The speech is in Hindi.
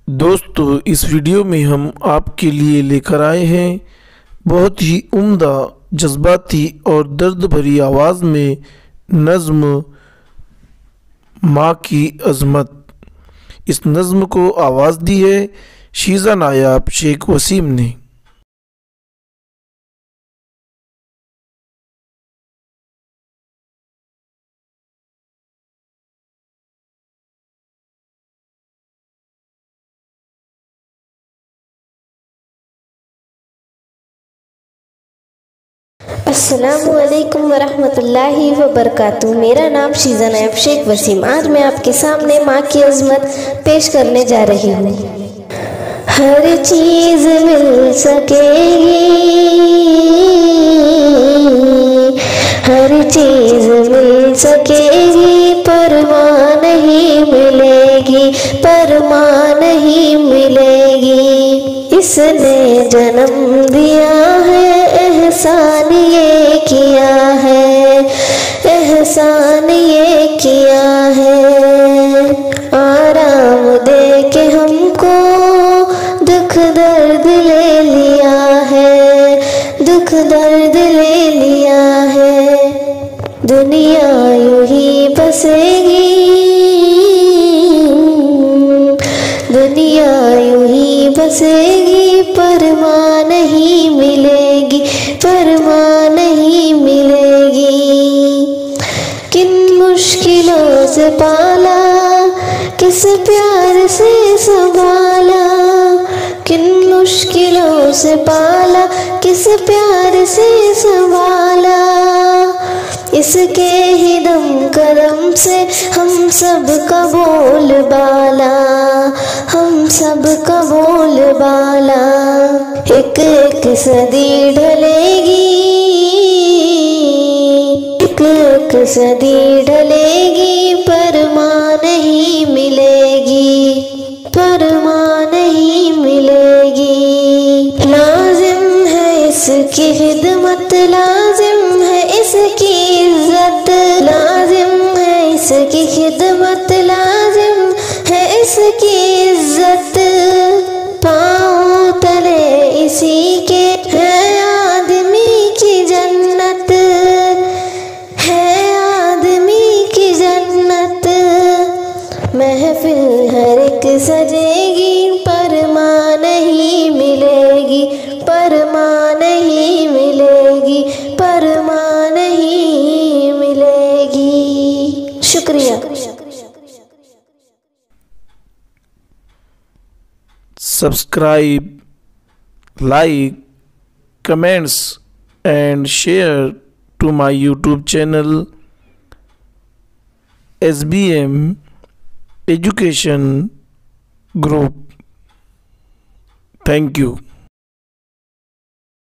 दोस्तों, इस वीडियो में हम आपके लिए लेकर आए हैं बहुत ही उम्दा, जज्बाती और दर्द भरी आवाज़ में नज़्म माँ की अज़मत। इस नज़्म को आवाज़ दी है शीज़ा नायाब शेख वसीम ने। अस्सलामुअलैकुम वरहमतुल्लाहि वबरकातुहू। मेरा नाम शीज़ा नायाब शेख वसीम। आज मैं आपके सामने माँ की अज़मत पेश करने जा रही हूँ। हर चीज़ मिल सकेगी, हर चीज़ मिल सकेगी, पर माँ नहीं मिलेगी, पर माँ नहीं मिलेगी। इसने जन्म दिया है, एहसान ये किया है, एहसान ये किया है। आराम दे के हमको दुख दर्द ले लिया है, दुख दर्द ले लिया है। दुनिया यूं ही बसेगी, दुनिया यूं ही बसेगी, पर माँ नहीं मिलेगी, पर माँ नहीं मिलेगी। किन मुश्किलों से पाला, किस प्यार से संभाला, किन मुश्किलों से पाला, किस प्यार से संभाला। इसके ही दम करम से हम सब का बोल बाला, हम सब का बोल बाला। एक एक सदी ढलेगी, एक एक सदी ढलेगी, पर माँ नहीं मिलेगी, पर माँ नहीं मिलेगी। लाजिम है इसकी खिदमत, लाजिम है इसकी इज्जत, लाजिम है इसकी खिदमत, लाजिम है इसकी इज्जत। पाँव तले इसी के है आदमी की जन्नत, है आदमी की जन्नत। महफिल हर एक सजेगी, पर माँ नहीं मिलेगी, पर माँ नहीं मिलेगी, पर माँ नहीं मिलेगी। शुक्रिया। Subscribe, like, comments and share to my YouTube channel SBM Education Group. Thank you.